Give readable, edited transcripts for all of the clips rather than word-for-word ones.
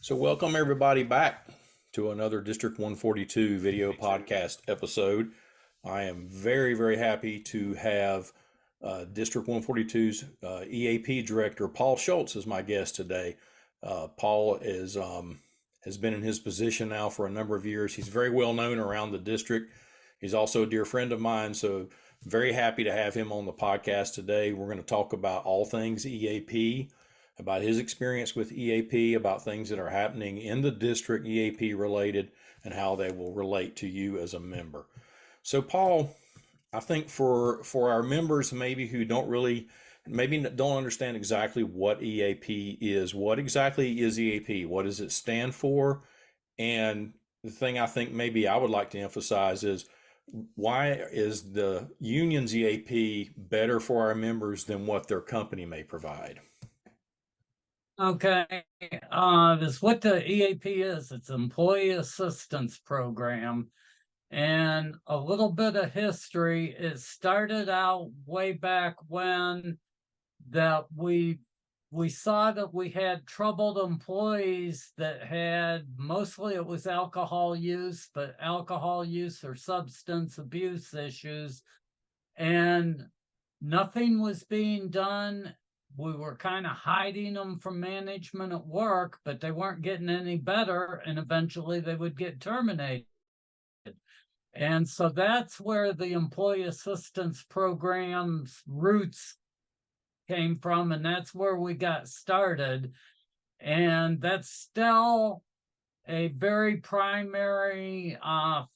So welcome everybody back to another District 142 video podcast episode. I am very, very happy to have District 142's EAP Director Paul Shultz as my guest today. Paul has been in his position now for a number of years. He's very well known around the district. He's also a dear friend of mine, so very happy to have him on the podcast today. We're going to talk about all things EAP, about his experience with EAP, about things that are happening in the district EAP related, and how they will relate to you as a member. So Paul, I think for our members maybe who don't understand exactly what EAP is, what exactly is EAP? What does it stand for? And the thing I think maybe I would like to emphasize is, why is the union's EAP better for our members than what their company may provide? Okay, this what the EAP is. It's Employee Assistance Program. And a little bit of history. It started out way back when that we saw that we had troubled employees that had, mostly it was alcohol use, but alcohol use or substance abuse issues, and nothing was being done. We were kind of hiding them from management at work, but they weren't getting any better, and eventually they would get terminated. And so that's where the employee assistance program's roots came from, and that's where we got started. And that's still a very primary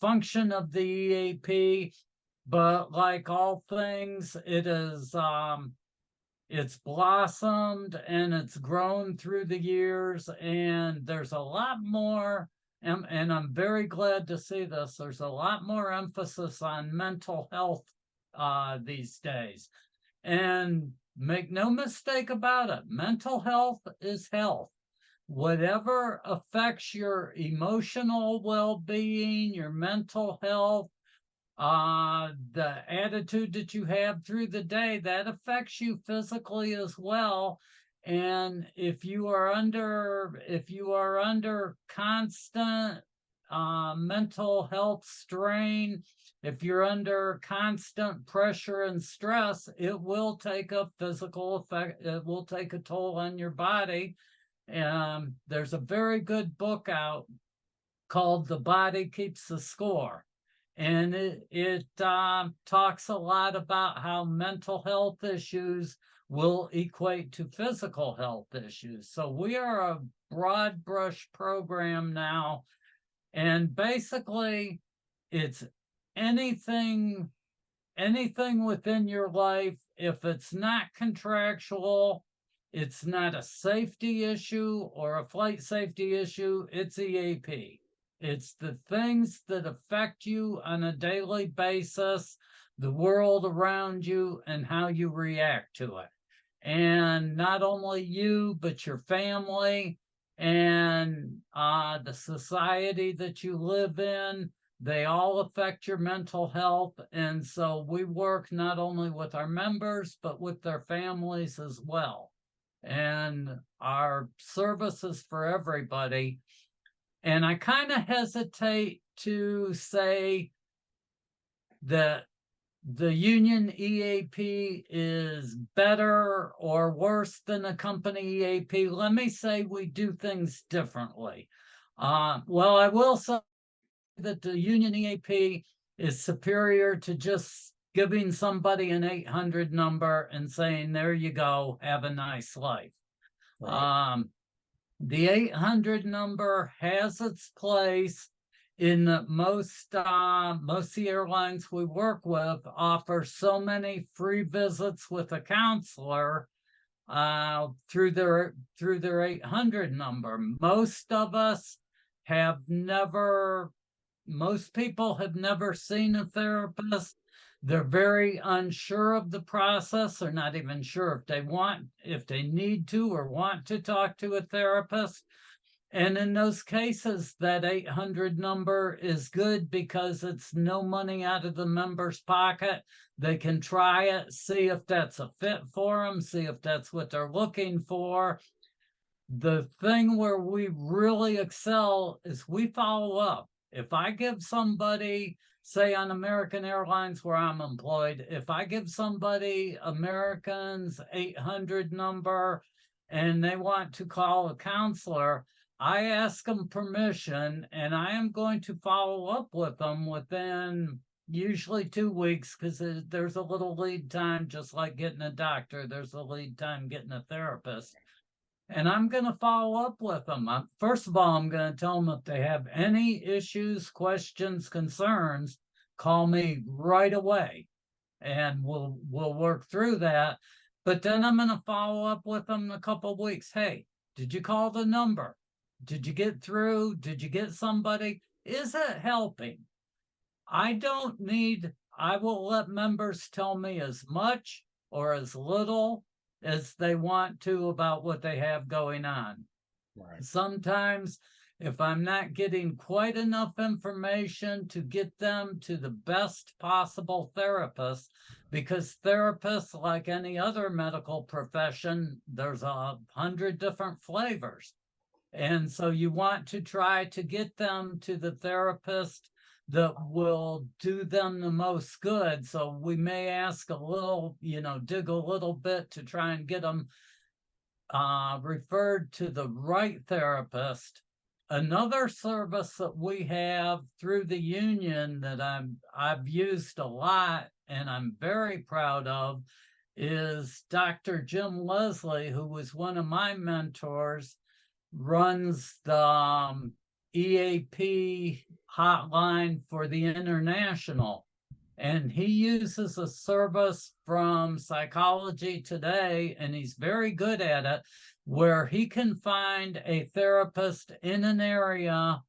function of the EAP, but like all things, it is it's blossomed and it's grown through the years, and there's a lot more, and I'm very glad to see this, there's a lot more emphasis on mental health these days. And make no mistake about it, mental health is health. Whatever affects your emotional well-being, your mental health, the attitude that you have through the day, that affects you physically as well. And if you are under constant mental health strain, if you're under constant pressure and stress, it will take a physical effect. It will take a toll on your body. There's a very good book out called The Body Keeps the Score. And it talks a lot about how mental health issues will equate to physical health issues. So we are a broad brush program now. And basically, it's anything within your life. If it's not contractual, it's not a safety issue or a flight safety issue, it's EAP. It's the things that affect you on a daily basis, the world around you, and how you react to it. And not only you, but your family and the society that you live in, they all affect your mental health. And so we work not only with our members, but with their families as well. And our service is for everybody. And I kind of hesitate to say that the union EAP is better or worse than a company EAP. Let me say we do things differently. Well, I will say that the union EAP is superior to just giving somebody an 800 number and saying, there you go, have a nice life. Right. The 800 number has its place in that most of the airlines we work with offer so many free visits with a counselor through their 800 number. Most people have never seen a therapist. They're very unsure of the process. They're not even sure if they need to or want to talk to a therapist. And in those cases, that 800 number is good because it's no money out of the member's pocket. They can try it, see if that's a fit for them, see if that's what they're looking for. The thing where we really excel is we follow up. If I give somebody, say on American Airlines where I'm employed, if I give somebody American's 800 number and they want to call a counselor, I ask them permission, and I am going to follow up with them within usually 2 weeks, because there's a little lead time, just like getting a doctor, there's a lead time getting a therapist. And I'm going to follow up with them. First of all, I'm going to tell them if they have any issues, questions, concerns, call me right away, and we'll work through that. But then I'm going to follow up with them in a couple of weeks. Hey, did you call the number? Did you get through? Did you get somebody? Is it helping? I don't need, I will let members tell me as much or as little as they want to about what they have going on. Right. Sometimes, if I'm not getting quite enough information to get them to the best possible therapist, because therapists, like any other medical profession, there's 100 different flavors. And so you want to try to get them to the therapist that will do them the most good. So we may ask a little, dig a little bit to try and get them referred to the right therapist. Another service that we have through the union that I've used a lot and I'm very proud of is Dr. Jim Leslie, who was one of my mentors, runs the EAP hotline for the international. And he uses a service from Psychology Today, and he's very good at it, where he can find a therapist in an area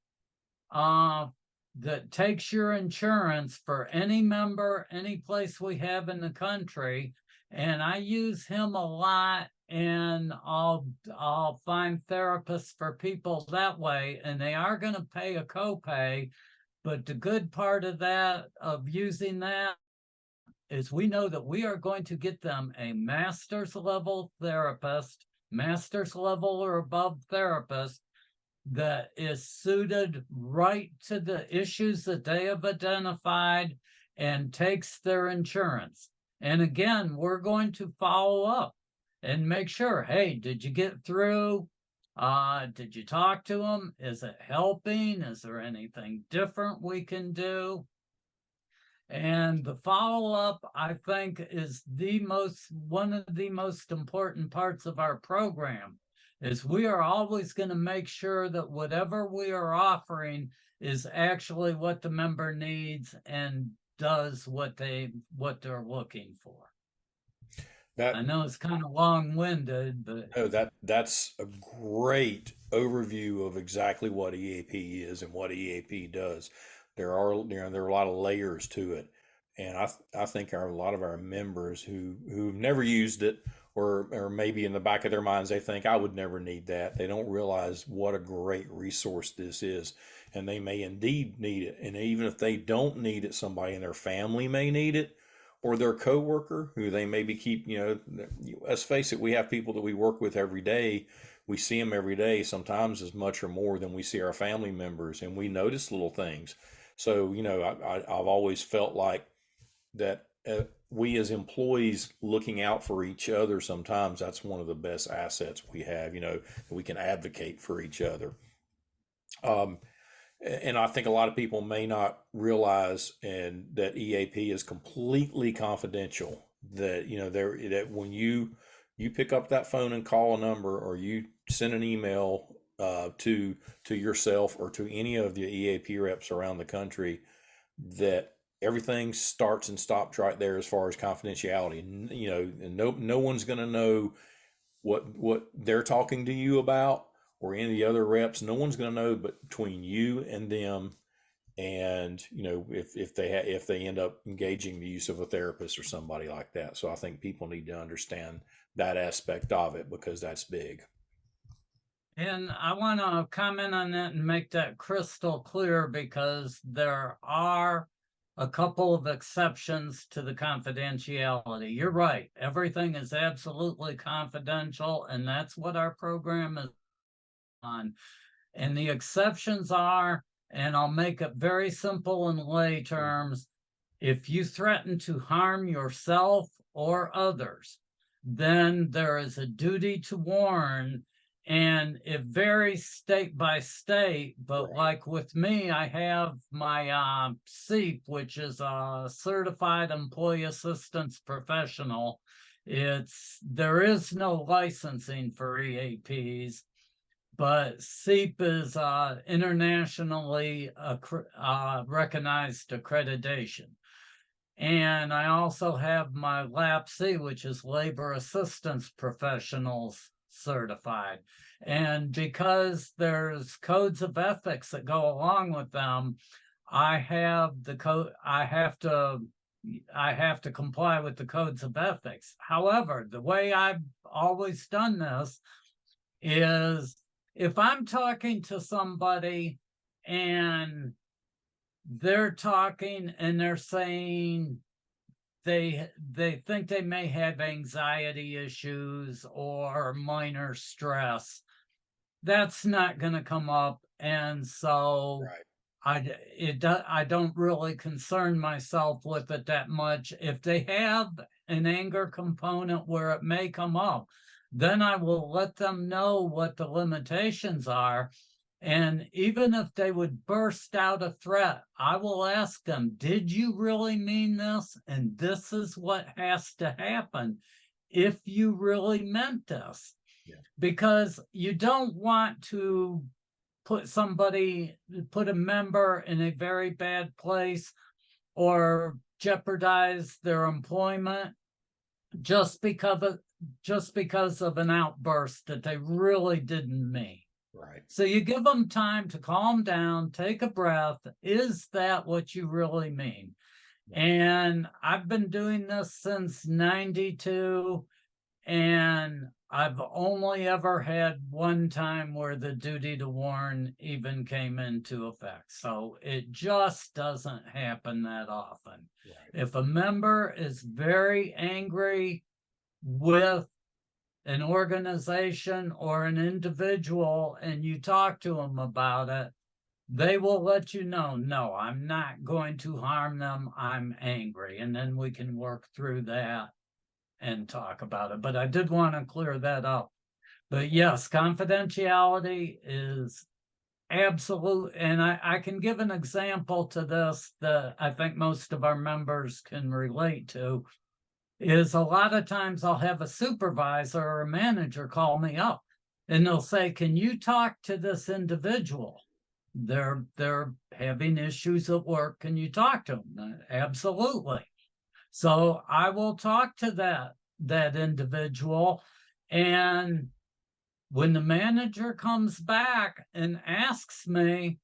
that takes your insurance for any member, any place we have in the country. And I use him a lot, and I'll find therapists for people that way, and they are going to pay a copay. But the good part of that, of using that, is we know that we are going to get them a master's level therapist, master's level or above therapist, that is suited right to the issues that they have identified and takes their insurance. And again, we're going to follow up and make sure, hey, did you get through? Did you talk to them? Is it helping? Is there anything different we can do? And the follow-up, I think, is one of the most important parts of our program, is we are always going to make sure that whatever we are offering is actually what the member needs and does what they're looking for. That I know it's kind of long-winded, but No, that's a great overview of exactly what EAP is and what EAP does. There are a lot of layers to it, and I think a lot of our members who've never used it, or maybe in the back of their minds they think I would never need that. They don't realize what a great resource this is, and they may indeed need it. And even if they don't need it, somebody in their family may need it, or their coworker who they maybe keep, let's face it, we have people that we work with every day. We see them every day, sometimes as much or more than we see our family members, and we notice little things. So, I've always felt like that we as employees looking out for each other, sometimes that's one of the best assets we have, we can advocate for each other. And I think a lot of people may not realize and that EAP is completely confidential. That that when you pick up that phone and call a number, or you send an email to yourself or to any of the EAP reps around the country, that everything starts and stops right there as far as confidentiality. And no one's going to know what they're talking to you about, or any of the other reps. No one's going to know but between you and them. And if they end up engaging the use of a therapist or somebody like that. So I think people need to understand that aspect of it, because that's big. And I want to comment on that and make that crystal clear, because there are a couple of exceptions to the confidentiality. You're right. Everything is absolutely confidential, and that's what our program is And the exceptions are, and I'll make it very simple in lay terms, if you threaten to harm yourself or others, then there is a duty to warn, and it varies state by state. But Right. like with me, I have my CEAP, which is a Certified Employee Assistance Professional. There is no licensing for EAPs, but CEAP is internationally recognized accreditation. And I also have my LAPC, which is Labor Assistance Professionals Certified. And because there's codes of ethics that go along with them, I have the code. I have to comply with the codes of ethics. However, the way I've always done this is, if I'm talking to somebody and they're talking and they're saying they think they may have anxiety issues or minor stress, that's not going to come up. And so Right. I don't really concern myself with it that much. If they have an anger component where it may come up, then I will let them know what the limitations are. And even if they would burst out a threat, I will ask them, did you really mean this? And this is what has to happen if you really meant this. Yeah. Because you don't want to put a member in a very bad place or jeopardize their employment just because of an outburst that they really didn't mean. Right. So you give them time to calm down, take a breath. Is that what you really mean? And I've been doing this since 92, and I've only ever had one time where the duty to warn even came into effect. So it just doesn't happen that often. Right. If a member is very angry with an organization or an individual and you talk to them about it, they will let you know, no, I'm not going to harm them. I'm angry. And then we can work through that and talk about it. But I did want to clear that up. But yes, confidentiality is absolute. And I can give an example to this that I think most of our members can relate to. Is a lot of times I'll have a supervisor or a manager call me up and they'll say, can you talk to this individual? They're having issues at work. Can you talk to them? Absolutely. So I will talk to that individual. And when the manager comes back and asks me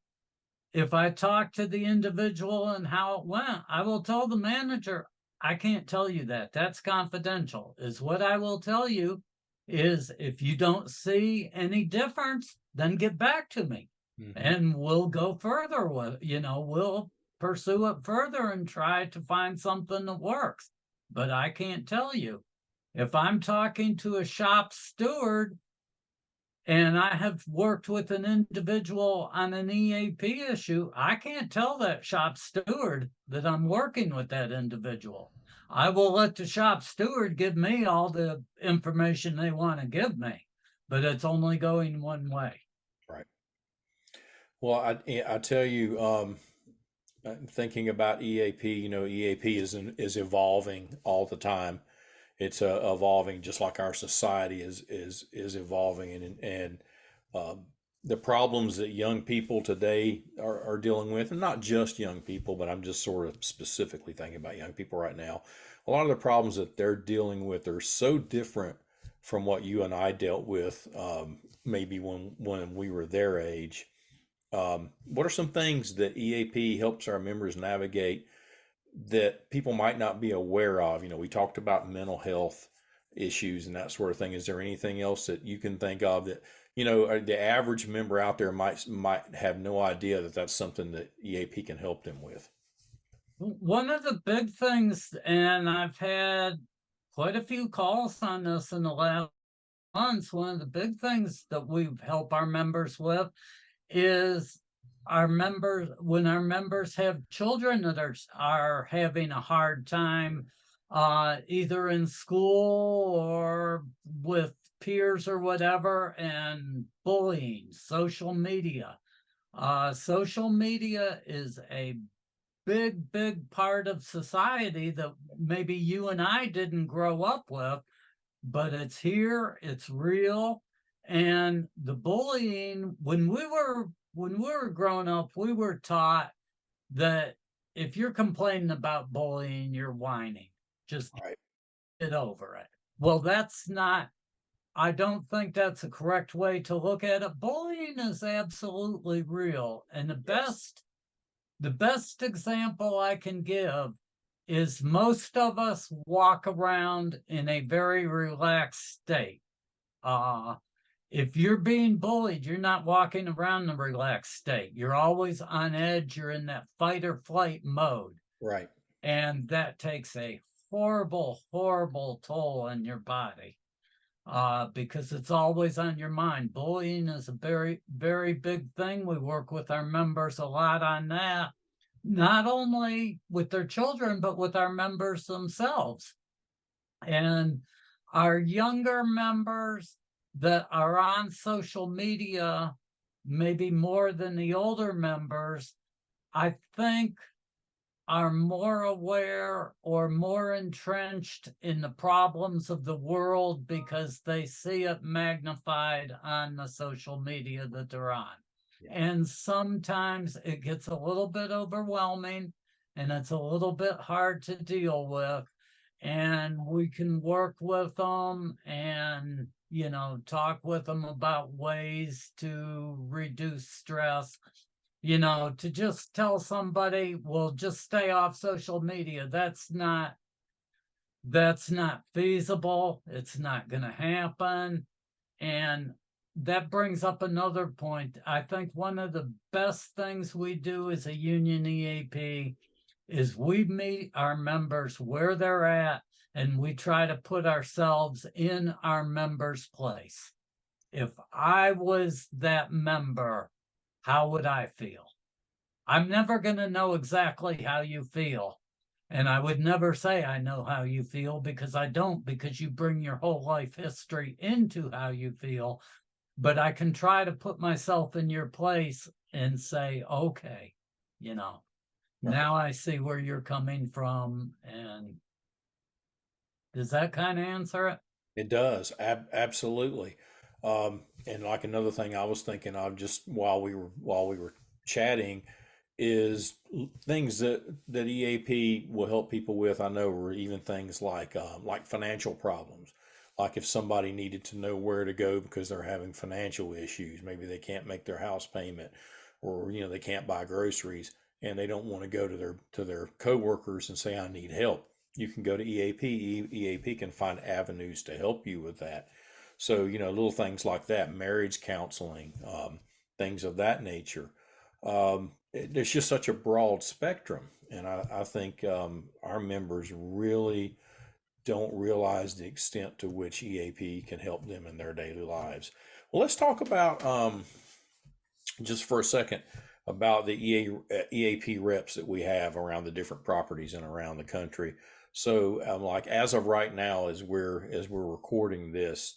if I talk to the individual and how it went, I will tell the manager, I can't tell you that. That's confidential. Is what I will tell you is, if you don't see any difference, then get back to me. Mm-hmm. And we'll go further with, we'll pursue it further and try to find something that works. But I can't tell you. If I'm talking to a shop steward and I have worked with an individual on an EAP issue, I can't tell that shop steward that I'm working with that individual. I will let the shop steward give me all the information they want to give me, but it's only going one way. Right. Well, I tell you, thinking about EAP, EAP is evolving all the time. It's evolving just like our society is evolving, and the problems that young people today are dealing with, and not just young people, but I'm just sort of specifically thinking about young people right now. A lot of the problems that they're dealing with are so different from what you and I dealt with, maybe when we were their age. What are some things that EAP helps our members navigate that people might not be aware of? We talked about mental health issues and that sort of thing. Is there anything else that you can think of that, the average member out there might have no idea that that's something that EAP can help them with? One of the big things, and I've had quite a few calls on this in the last months, one of the big things that we help our members with is when our members have children that are having a hard time either in school or with peers or whatever, and bullying, social media. Social media is a big part of society that maybe you and I didn't grow up with, but it's here, it's real. And the bullying, when we were growing up, we were taught that if you're complaining about bullying, you're whining. Just Right. get over it. Well, I don't think that's a correct way to look at it. Bullying is absolutely real. And Yes. the best example I can give is most of us walk around in a very relaxed state. Uh, if you're being bullied, you're not walking around in a relaxed state. You're always on edge. You're in that fight or flight mode. Right. And that takes a horrible toll on your body because it's always on your mind. Bullying is a very big thing. We work with our members a lot on that, not only with their children, but with our members themselves. And our younger members that are on social media, maybe more than the older members, I think are more aware or more entrenched in the problems of the world because they see it magnified on the social media that they're on. Yeah. And sometimes it gets a little bit overwhelming and it's a little bit hard to deal with. And we can work with them and, talk with them about ways to reduce stress. To just tell somebody, well, just stay off social media, that's not feasible. It's not going to happen. And that brings up another point. I think one of the best things we do as a union EAP is we meet our members where they're at and we try to put ourselves in our members' place. If I was that member, how would I feel? I'm never going to know exactly how you feel. And I would never say I know how you feel because I don't, because you bring your whole life history into how you feel. But I can try to put myself in your place and say, okay, Right. now I see where you're coming from. And does that kind of answer it? It does. Absolutely. And like another thing I was thinking of just while we were chatting is things that EAP will help people with. I know, or even things like financial problems. Like if somebody needed to know where to go because they're having financial issues, maybe they can't make their house payment, or they can't buy groceries, and they don't want to go to their coworkers and say I need help. You can go to EAP. EAP can find avenues to help you with that. So little things like that, marriage counseling, things of that nature. There's just such a broad spectrum, and I think our members really don't realize the extent to which EAP can help them in their daily lives. Well, let's talk about just for a second about the EAP reps that we have around the different properties and around the country. So, like as of right now, as we're recording this,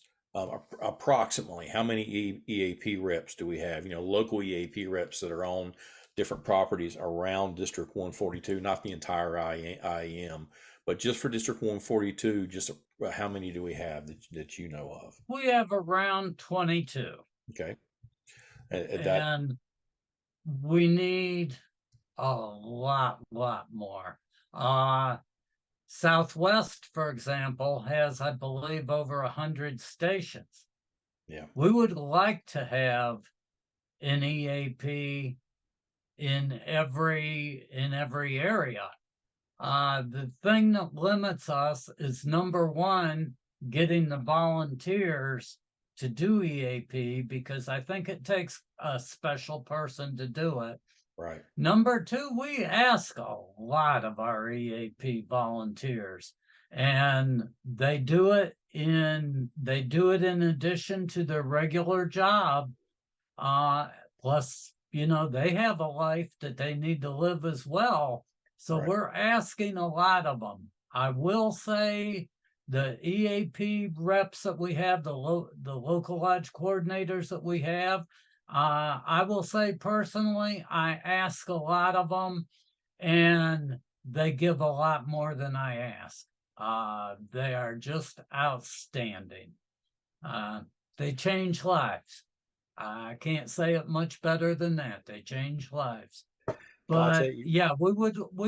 approximately how many EAP reps do we have? Local EAP reps that are on different properties around District 142, not the entire IAM, but just for District 142, just how many do we have that you know of? We have around 22. Okay, that And we need a lot more. Southwest, for example, has, I believe, over 100 stations. yeah, We would like to have an EAP in every area. The thing that limits us is, number one, getting the volunteers to do EAP, because I think it takes a special person to do it. right, Number two, we ask a lot of our EAP volunteers. and they do it in addition to their regular job. Uh, Plus, they have a life that they need to live as well. So Right. we're asking a lot of them. I will say the EAP reps that we have, the local lodge coordinators that we have, I will say personally, I ask a lot of them, and they give a lot more than I ask. They are just outstanding. Uh, they change lives. I can't say it much better than that. They change lives. Well, I tell But you, yeah, we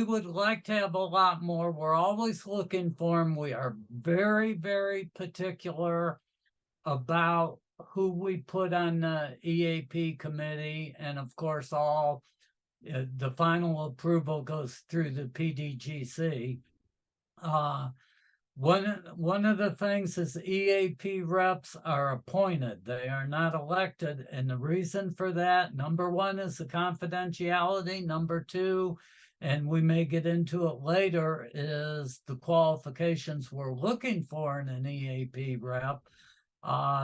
would like to have a lot more. We're always looking for them. We are very, very particular about who we put on the EAP committee, and of course, all the final approval goes through the PDGC. Uh, one of the things is EAP reps are appointed. They are not elected. And the reason for that, number one, is the confidentiality. Number two, and we may get into it later, is the qualifications we're looking for in an EAP rep.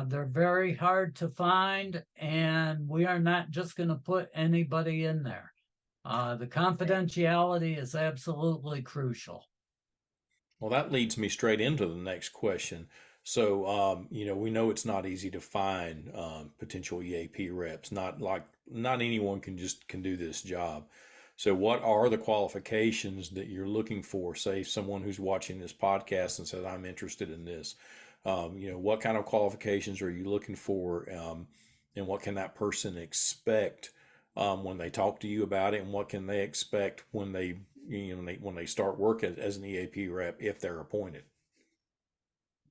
They're very hard to find, and we are not just going to put anybody in there. The confidentiality is absolutely crucial. well, that leads me straight into the next question. So, we know it's not easy to find potential EAP reps. Not anyone can do this job. So, what are the qualifications that you're looking for? Say, someone who's watching this podcast and says, "I'm interested in this." What kind of qualifications are you looking for, and what can that person expect when they talk to you about it, and what can they expect when they start work as an EAP rep if they're appointed?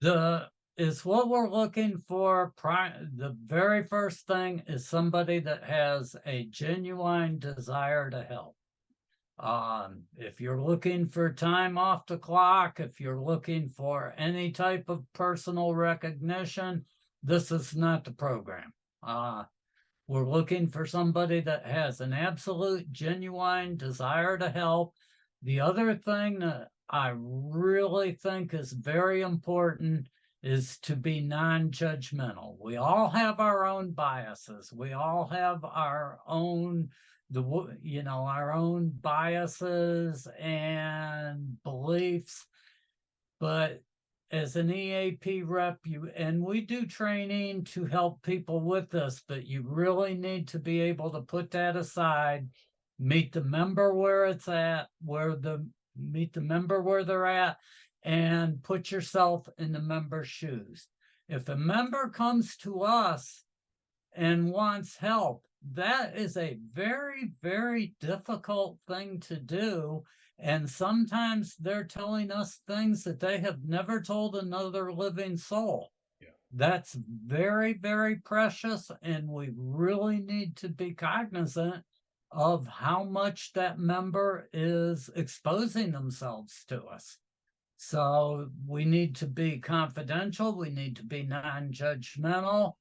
The is what we're looking for. The very first thing is somebody that has a genuine desire to help. If you're looking for time off the clock, if you're looking for any type of personal recognition, this is not the program. We're looking for somebody that has an absolute, genuine desire to help. The other thing that I really think is very important is to be non-judgmental. We all have our own biases. We all have our own our own biases and beliefs. But as an EAP rep, and we do training to help people with this, but you really need to be able to put that aside, meet the member where it's at, meet the member where they're at, and put yourself in the member's shoes. If a member comes to us and wants help, that is a very, very difficult thing to do. And sometimes they're telling us things that they have never told another living soul. Yeah. That's very, very precious. And we really need to be cognizant of how much that member is exposing themselves to us. So we need to be confidential. We need to be non-judgmental.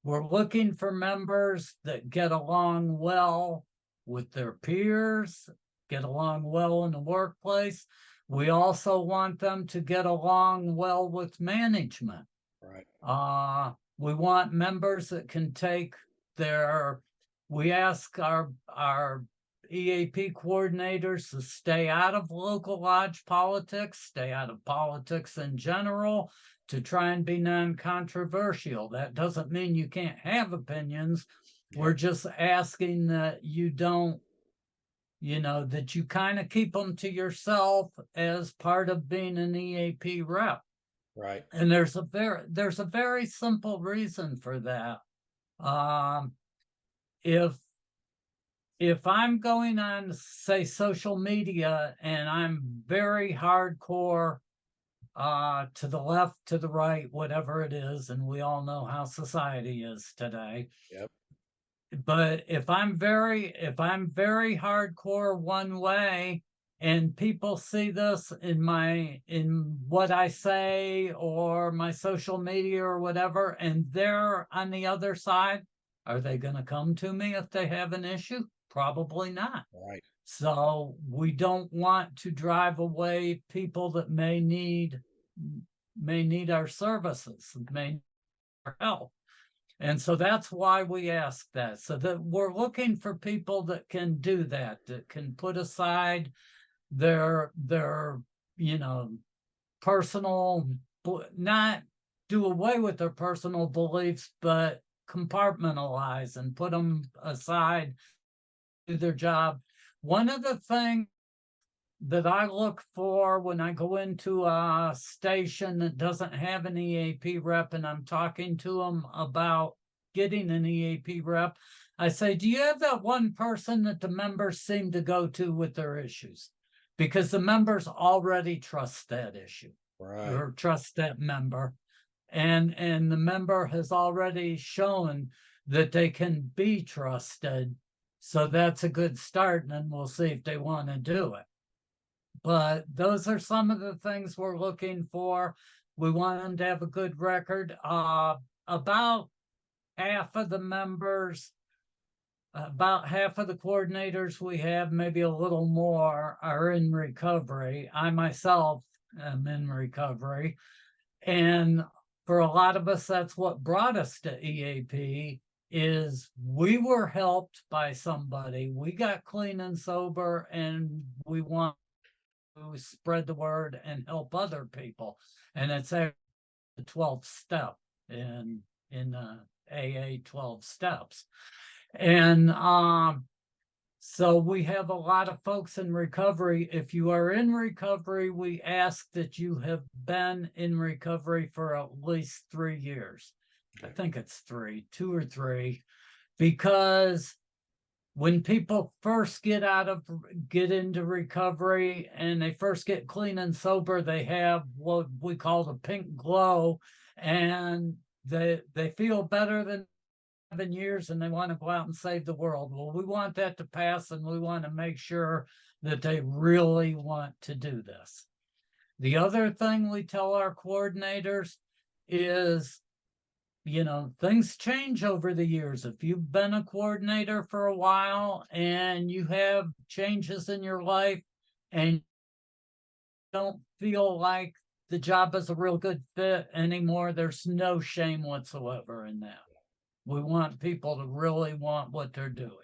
We're looking for members that get along well with their peers, get along well in the workplace. We also want them to get along well with management. Right. We want members that can take their, we ask our EAP coordinators to stay out of local lodge politics, stay out of politics in general, to try and be non-controversial. That doesn't mean you can't have opinions. Yeah. We're just asking that you don't, that you kind of keep them to yourself as part of being an EAP rep. Right. And there's a very simple reason for that. Um, if I'm going on, say, social media, and I'm very hardcore to the left, to the right, whatever it is, and we all know how society is today. Yep. But if I'm very hardcore one way, and people see this in what I say or my social media or whatever, and they're on the other side, are they going to come to me if they have an issue? Probably not. Right. So we don't want to drive away people that may need may need our services, may need our help. And so that's why we ask that, so that we're looking for people that can do that, that can put aside their personal, not do away with their personal beliefs, but compartmentalize and put them aside, do their job. One of the things that I look for when I go into a station that doesn't have an EAP rep and I'm talking to them about getting an EAP rep, I say, do you have that one person that the members seem to go to with their issues? Because the members already trust that issue, Right. or trust that member. And the member has already shown that they can be trusted. So that's a good start, and then we'll see if they want to do it. But those are some of the things we're looking for. We want them to have a good record. About half of the members, about half of the coordinators we have, maybe a little more, are in recovery. I myself am in recovery. And for a lot of us, that's what brought us to EAP, is we were helped by somebody. We got clean and sober, and we want to spread the word and help other people. And it's the 12th step in AA 12 steps. And so we have a lot of folks in recovery. If you are in recovery, we ask that you have been in recovery for at least 3 years. I think it's 2 or 3, because when people first get into recovery and they first get clean and sober, they have what we call the pink glow, and they feel better than 7 years, and they want to go out and save the world. Well, we want that to pass, and we want to make sure that they really want to do this. The other thing we tell our coordinators is, things change over the years. If you've been a coordinator for a while and you have changes in your life and don't feel like the job is a real good fit anymore, there's no shame whatsoever in that. We want people to really want what they're doing.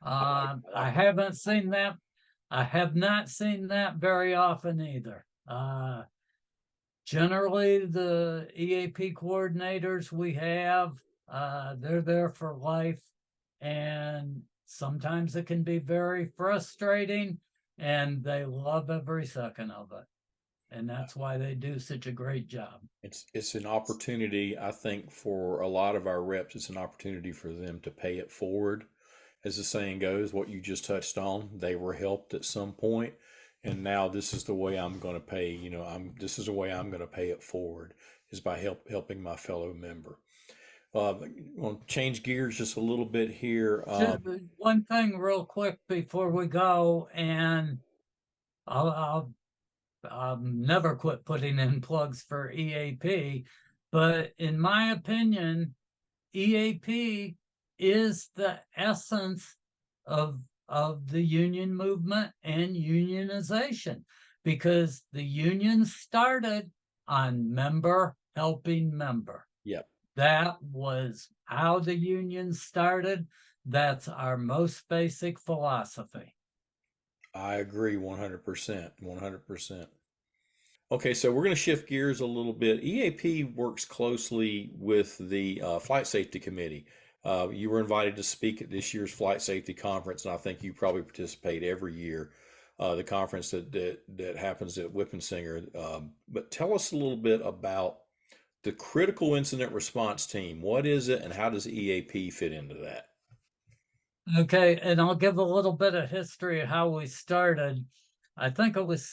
I haven't seen that. I have not seen that very often either. Generally, the EAP coordinators we have, they're there for life, and sometimes it can be very frustrating, and they love every second of it. And that's why they do such a great job. It's an opportunity, I think, for a lot of our reps. It's an opportunity for them to pay it forward. As the saying goes, what you just touched on, they were helped at some point, and now this is the way I'm going to pay. This is the way I'm going to pay it forward, is by helping my fellow member. I'll change gears just a little bit here. One thing real quick before we go, and I'll never quit putting in plugs for EAP, but in my opinion, EAP is the essence of the union movement and unionization, because the union started on member helping member. Yep. That was how the union started. That's our most basic philosophy. I agree 100%. 100%. Okay, so we're going to shift gears a little bit. EAP works closely with the Flight Safety Committee. You were invited to speak at this year's Flight Safety Conference, and I think you probably participate every year, the conference that happens at Whippensinger. But tell us a little bit about the Critical Incident Response Team. What is it, and how does EAP fit into that? Okay, and I'll give a little bit of history of how we started. I think it was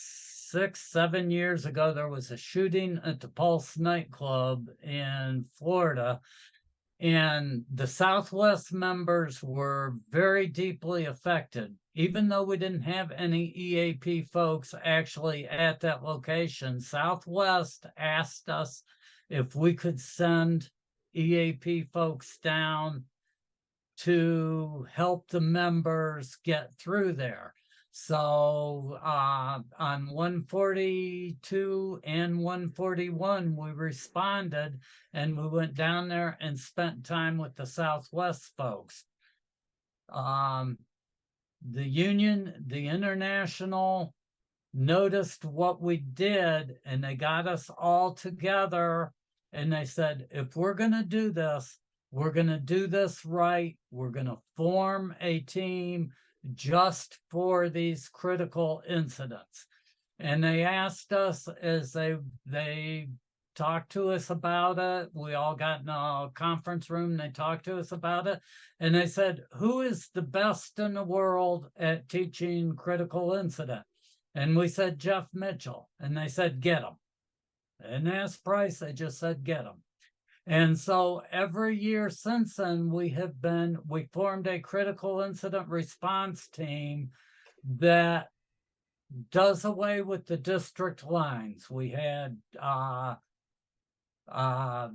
6-7 years ago. There was a shooting at the Pulse nightclub in Florida, and the Southwest members were very deeply affected. Even though we didn't have any EAP folks actually at that location, Southwest asked us if we could send EAP folks down to help the members get through there. So on 142 and 141, we responded and we went down there and spent time with the Southwest folks. The union, the international, noticed what we did and they got us all together and they said, if we're going to do this, we're going to do this right. We're going to form a team just for these critical incidents. And they asked us as they talked to us about it. We all got in a conference room. They talked to us about it. And they said, who is the best in the world at teaching critical incident? And we said, Jeff Mitchell. And they said, get him. And asked Price, they just said, get him. And so every year since then, we formed a critical incident response team that does away with the district lines. We had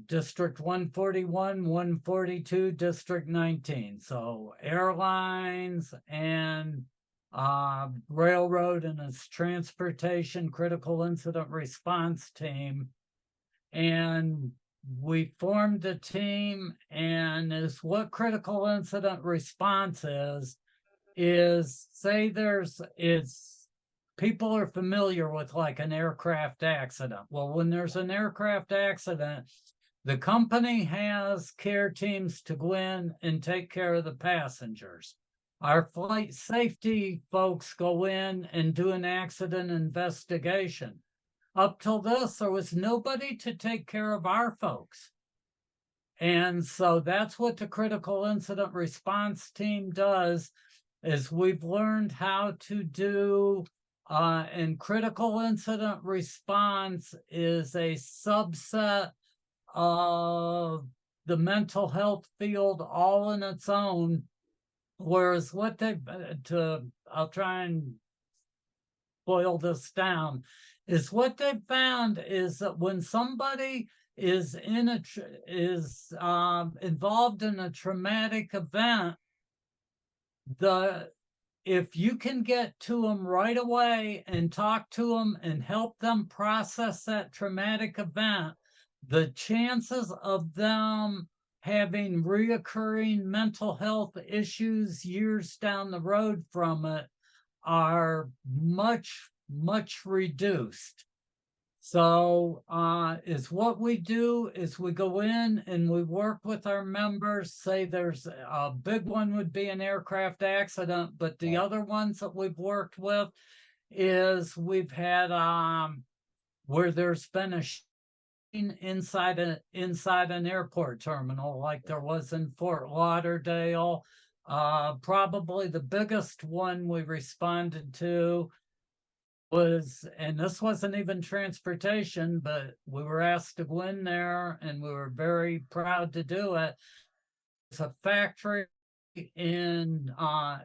District 141, 142, District 19. So airlines and railroad and its transportation critical incident response team. And we formed a team, and is what critical incident response is say people are familiar with like an aircraft accident. Well, when there's an aircraft accident, the company has care teams to go in and take care of the passengers. Our flight safety folks go in and do an accident investigation. Up till this, there was nobody to take care of our folks. And so that's what the critical incident response team does, is we've learned how to do, and critical incident response is a subset of the mental health field all in its own. Whereas what they've, I'll try and boil this down, is what they've found is that when somebody is involved in a traumatic event, if you can get to them right away and talk to them and help them process that traumatic event, the chances of them having reoccurring mental health issues years down the road from it are much, much reduced. So is what we do is we go in and we work with our members. Say there's a big one would be an aircraft accident, but the other ones that we've worked with is we've had where there's been a inside an airport terminal, like there was in Fort Lauderdale. Probably the biggest one we responded to was, and this wasn't even transportation, but we were asked to go in there and we were very proud to do it. It's a factory in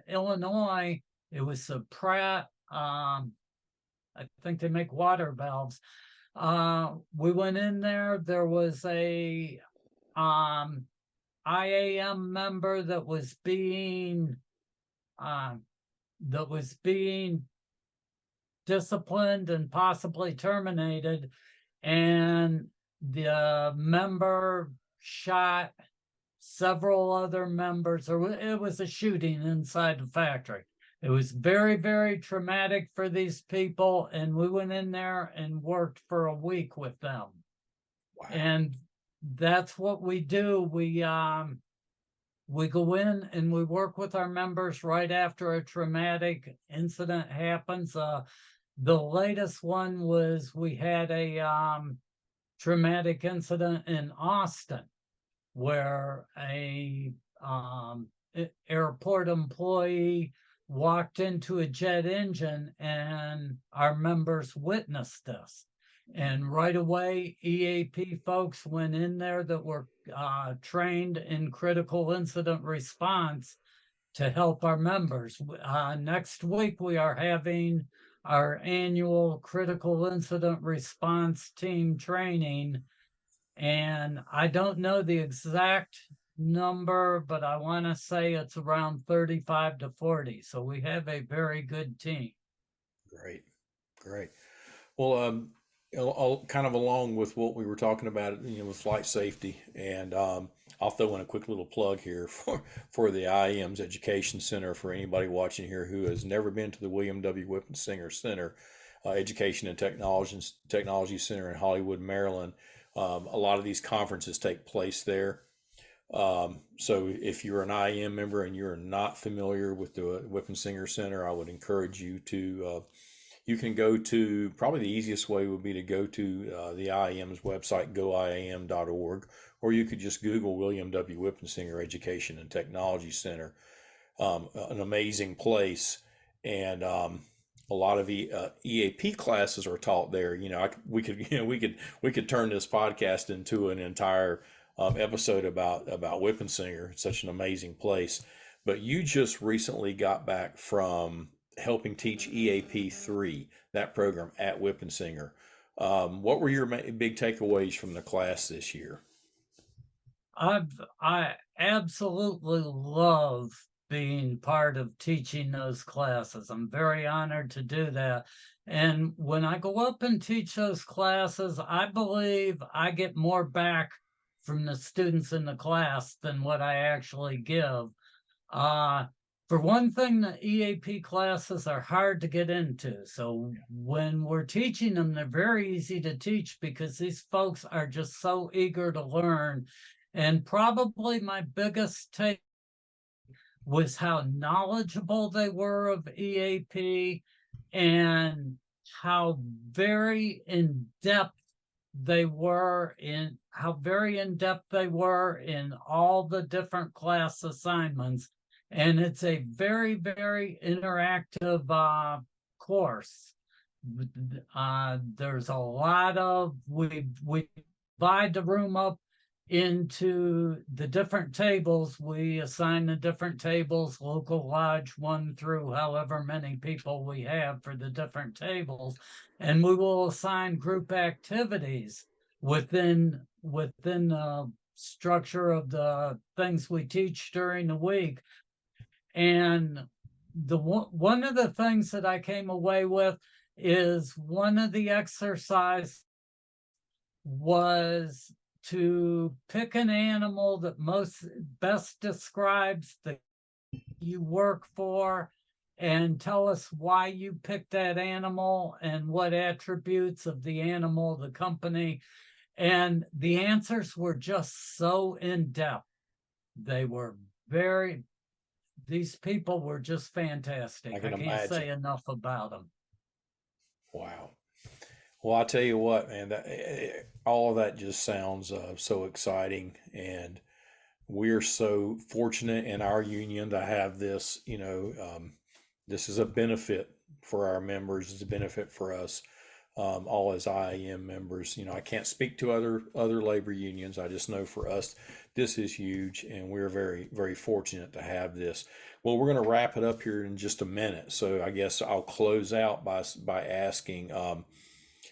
Illinois. It was a Pratt, I think they make water valves. We went in there, there was a IAM member that was being disciplined and possibly terminated, and the member shot several other members, or it was a shooting inside the factory. It was very, very traumatic for these people, and we went in there and worked for a week with them. Wow. And that's what we do. We go in and we work with our members right after a traumatic incident happens. The latest one was we had a traumatic incident in Austin where a airport employee walked into a jet engine, and our members witnessed this. And right away, EAP folks went in there that were trained in critical incident response to help our members. Next week, we are having our annual critical incident response team training. And I don't know the exact number, but I want to say it's around 35 to 40. So we have a very good team. Great, great. Well, kind of along with what we were talking about, with flight safety, and I'll throw in a quick little plug here for the IAM's Education Center for anybody watching here who has never been to the William W. Whippensinger Center, Education and Technology Center in Hollywood, Maryland. A lot of these conferences take place there. So if you're an IAM member and you're not familiar with the Whippensinger Center, I would encourage you to. You can go to, probably the easiest way would be to go to the IAM's website, goiam.org, or you could just Google William W. Whippensinger Education and Technology Center. An amazing place, and a lot of EAP classes are taught there. We could turn this podcast into an entire episode about Whippensinger. It's such an amazing place. But you just recently got back from helping teach EAP 3, that program at Whippensinger. What were your big takeaways from the class this year? I absolutely love being part of teaching those classes. I'm very honored to do that. And when I go up and teach those classes, I believe I get more back from the students in the class than what I actually give. For one thing, the EAP classes are hard to get into. So when we're teaching them, they're very easy to teach because these folks are just so eager to learn. And probably my biggest take was how knowledgeable they were of EAP and how very in-depth they were in all the different class assignments. And it's a very, very interactive course. There's a lot of, we divide the room up into the different tables. We assign the different tables, local lodge 1 through however many people we have for the different tables. And we will assign group activities within the structure of the things we teach during the week. And one of the things that I came away with is one of the exercise was to pick an animal that best describes the you work for and tell us why you picked that animal and what attributes of the animal, the company. And the answers were just so in-depth. These people were just fantastic. I can't say enough about them. Wow. Well, I'll tell you what, man, all of that just sounds so exciting. And we're so fortunate in our union to have this. This is a benefit for our members. It's a benefit for us, all as IAM members. I can't speak to other labor unions. I just know for us, this is huge, and we're very, very fortunate to have this. Well, we're going to wrap it up here in just a minute. So I guess I'll close out by asking,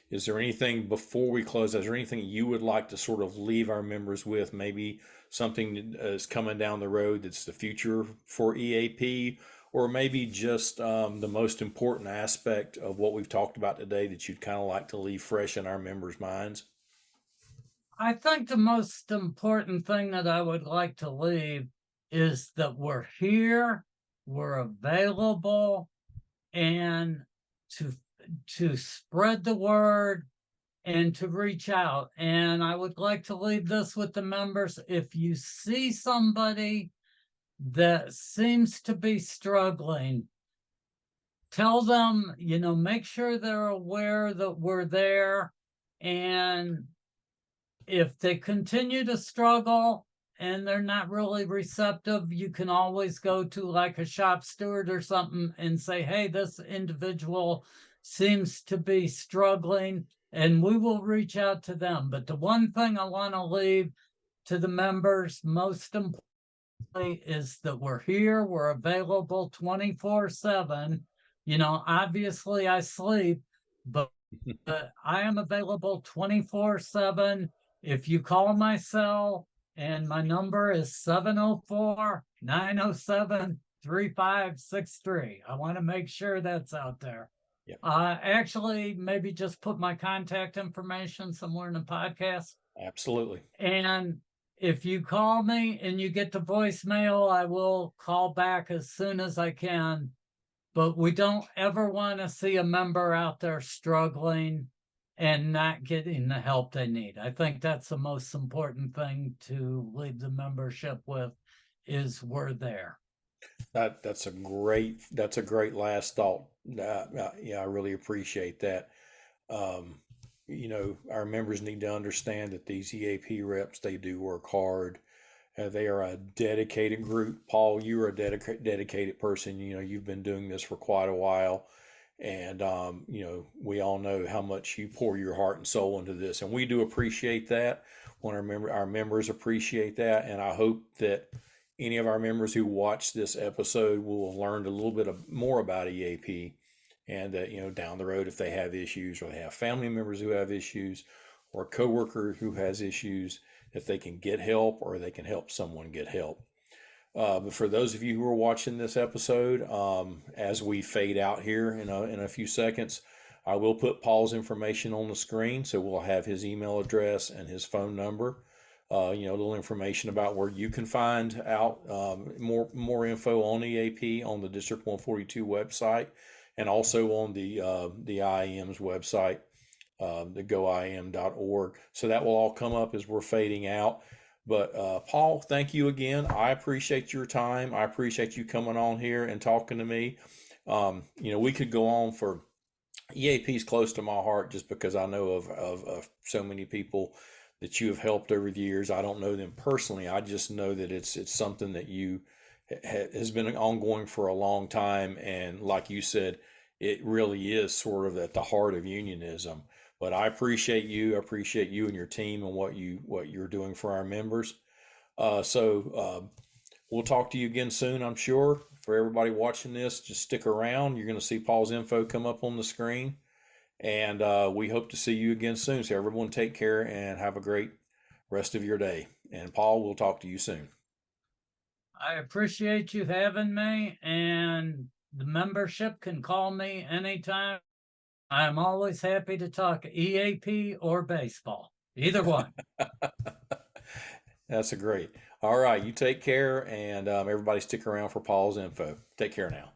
is there anything before we close? Is there anything you would like to sort of leave our members with? Maybe something that is coming down the road that's the future for EAP, or maybe just the most important aspect of what we've talked about today that you'd kind of like to leave fresh in our members' minds? I think the most important thing that I would like to leave is that we're here, we're available, and to spread the word and to reach out. And I would like to leave this with the members. If you see somebody that seems to be struggling, tell them, make sure they're aware that we're there. And if they continue to struggle and they're not really receptive, you can always go to like a shop steward or something and say, hey, this individual seems to be struggling, and we will reach out to them. But the one thing I want to leave to the members most importantly is that we're here, we're available 24/7. Obviously I sleep, but I am available 24/7. If you call my cell, and my number is 704-907-3563. I want to make sure that's out there. Yep. Actually, maybe just put my contact information somewhere in the podcast. Absolutely. And if you call me and you get the voicemail, I will call back as soon as I can. But we don't ever want to see a member out there struggling and not getting the help they need. I think that's the most important thing to leave the membership with, is we're there. That's a great last thought. Yeah, I really appreciate that. Um, our members need to understand that these EAP reps, they do work hard. They are a dedicated group. Paul, you're a dedicated person. You've been doing this for quite a while. And, we all know how much you pour your heart and soul into this. And we do appreciate that. Want our members appreciate that. And I hope that any of our members who watch this episode will have learned a little bit more about EAP, and that, down the road, if they have issues or they have family members who have issues or a coworker who has issues, if they can get help or they can help someone get help. But for those of you who are watching this episode, as we fade out here in a few seconds, I will put Paul's information on the screen. So we'll have his email address and his phone number. A little information about where you can find out more info on EAP on the District 142 website, and also on the IAM's website, the goiam.org. So that will all come up as we're fading out. But Paul, thank you again. I appreciate your time. I appreciate you coming on here and talking to me. We could go on for EAP's close to my heart, just because I know of so many people that you have helped over the years. I don't know them personally. I just know that it's something that you has been ongoing for a long time. And like you said, it really is sort of at the heart of unionism. But I appreciate you. I appreciate you and your team and what you're doing for our members. So we'll talk to you again soon, I'm sure. For everybody watching this, just stick around. You're going to see Paul's info come up on the screen. And we hope to see you again soon. So everyone take care and have a great rest of your day. And Paul, we'll talk to you soon. I appreciate you having me, and the membership can call me anytime. I'm always happy to talk EAP or baseball, either one. That's great. All right. You take care, and everybody stick around for Paul's info. Take care now.